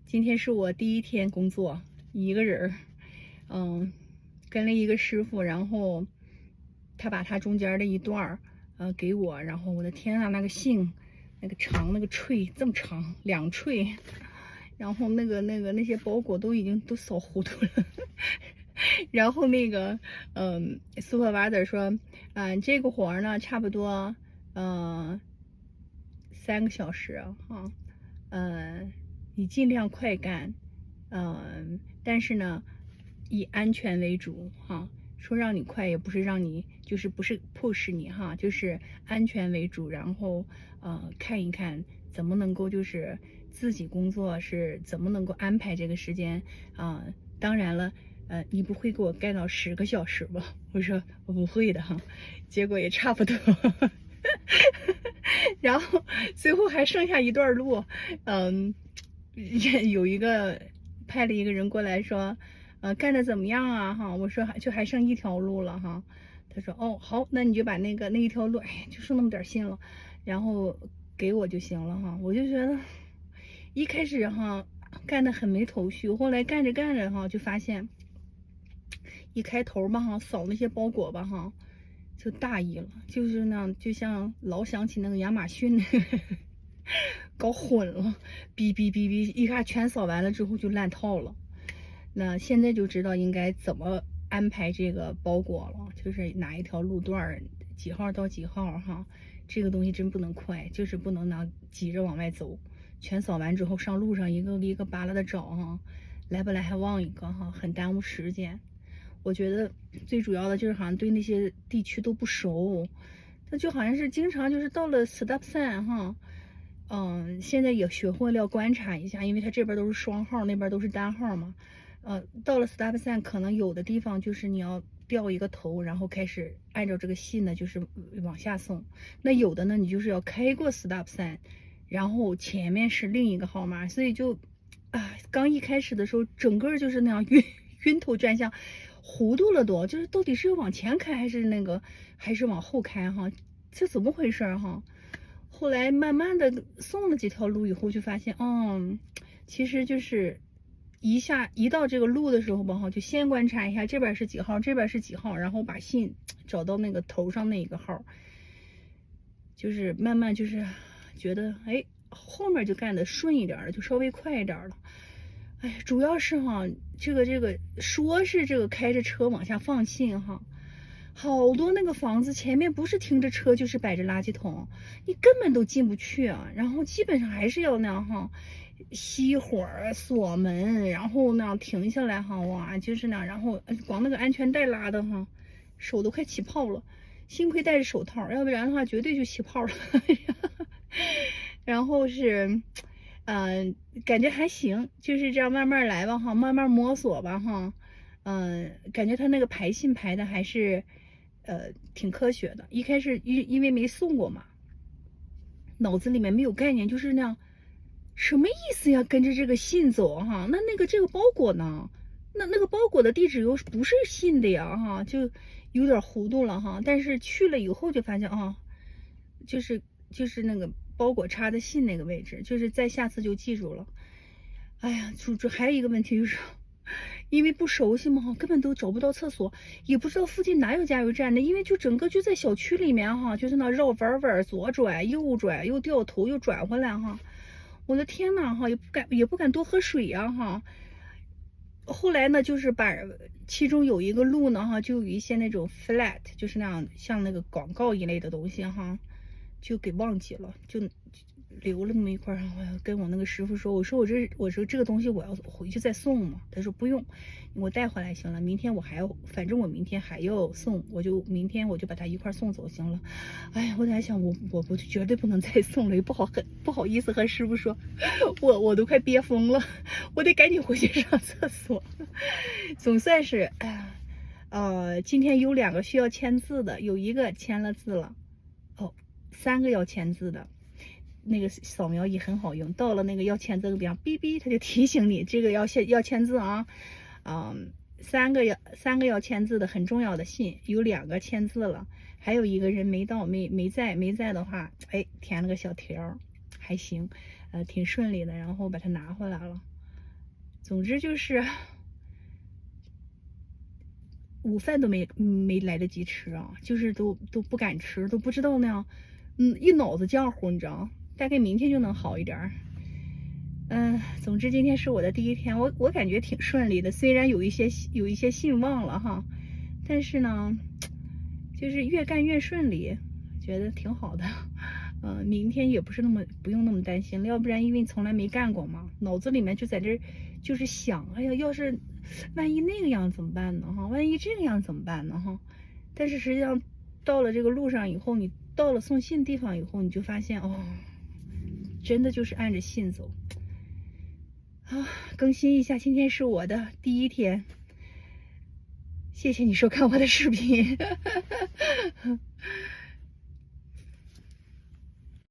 今天是我第一天工作，一个人儿，跟了一个师傅，然后他把他中间的一段儿，给我，然后我的天啊，那个信，那个长，那个脆这么长，2脆，然后那些包裹都已经都扫糊涂了，然后supervisor 说，这个活儿呢，差不多，3个小时哈，你尽量快干，但是呢，以安全为主哈。说让你快也不是让你，就是不是 push 你哈，就是安全为主。然后看一看怎么能够就是自己工作是怎么能够安排这个时间啊。当然了，你不会给我干到10个小时吧？我说我不会的哈，结果也差不多。然后最后还剩下一段路，有一个派了一个人过来说，干的怎么样啊？哈，我说还剩一条路了哈。他说哦好，那你就把那一条路，哎，就剩那么点信了，然后给我就行了哈。我就觉得一开始哈干的很没头绪，后来干着干着哈就发现，一开头吧哈扫那些包裹吧哈。就大意了，就是那样，就像老想起那个亚马逊搞混了，哔哔哔哔，一下全扫完了之后就烂套了。那现在就知道应该怎么安排这个包裹了，就是哪一条路段几号到几号哈，这个东西真不能快，就是不能急着往外走。全扫完之后上路上一个一个扒拉的找哈，来不来还忘一个哈，很耽误时间。我觉得最主要的就是好像对那些地区都不熟，他就好像是经常就是到了 stop sign 哈，现在也学会了要观察一下，因为他这边都是双号，那边都是单号嘛，到了 stop sign 可能有的地方就是你要掉一个头，然后开始按照这个信呢就是往下送，那有的呢你就是要开过 stop sign，然后前面是另一个号码，所以就刚一开始的时候整个就是那样晕头转向。糊涂了都，就是到底是往前开还是往后开哈？这怎么回事哈？后来慢慢的送了几条路以后，就发现，其实就是一到这个路的时候吧哈，就先观察一下这边是几号，这边是几号，然后把信找到那个头上那一个号，就是慢慢就是觉得，哎，后面就干的顺一点了，就稍微快一点了。哎，主要是哈，这个说是这个开着车往下放信哈，好多那个房子前面不是停着车就是摆着垃圾桶，你根本都进不去啊。然后基本上还是要那样哈，熄火锁门，然后那样停下来哈，哇，就是那样，然后光那个安全带拉的哈，手都快起泡了。幸亏戴着手套，要不然的话绝对就起泡了。然后是。感觉还行，就是这样慢慢来吧哈，慢慢摸索吧哈。感觉他那个排信排的还是挺科学的。一开始因为没送过嘛，脑子里面没有概念，就是那样，什么意思呀？跟着这个信走哈，这个包裹呢？那个包裹的地址又不是信的呀哈，就有点糊涂了哈。但是去了以后就发现就是那个包裹插的信那个位置，就是再下次就记住了。哎呀，还有一个问题就是，因为不熟悉嘛，根本都找不到厕所，也不知道附近哪有加油站的，因为就整个就在小区里面哈，就在那绕弯弯，左转右转，又掉头又转回来哈。我的天呐哈，也不敢多喝水呀哈。后来呢，就是把其中有一个路呢哈，就有一些那种 flat，就是那样像那个广告一类的东西哈。就给忘记了，就留了那么一块，然后跟我那个师傅说，我说这个东西我要回去再送嘛，他说不用，我带回来行了，明天反正我明天还要送，明天我就把它一块送走行了。哎呀，我在想我不绝对不能再送了，也不好意思和师傅说，我都快憋疯了，我得赶紧回去上厕所。总算是今天有2个需要签字的，有一个签了字了。3个要签字的，那个扫描仪很好用。到了那个要签字的地方，哔哔，它就提醒你这个要签字啊。3个要签字的很重要的信，有2个签字了，还有一个人没到，没在的话，哎，填了个小条，还行，挺顺利的，然后把它拿回来了。总之就是午饭都没来得及吃啊，就是都不敢吃，都不知道那样，一脑子浆糊，你知道，大概明天就能好一点儿。总之今天是我的第一天，我感觉挺顺利的，虽然有一些兴旺了哈，但是呢，就是越干越顺利，觉得挺好的。明天也不用那么担心了，要不然因为从来没干过嘛，脑子里面就在这就是想，哎呀，要是万一那个样怎么办呢？哈，万一这个样怎么办呢？哈，但是实际上到了这个路上以后，你到了送信地方以后，你就发现哦，真的就是按着信走。啊，更新一下，今天是我的第一天。谢谢你收看我的视频。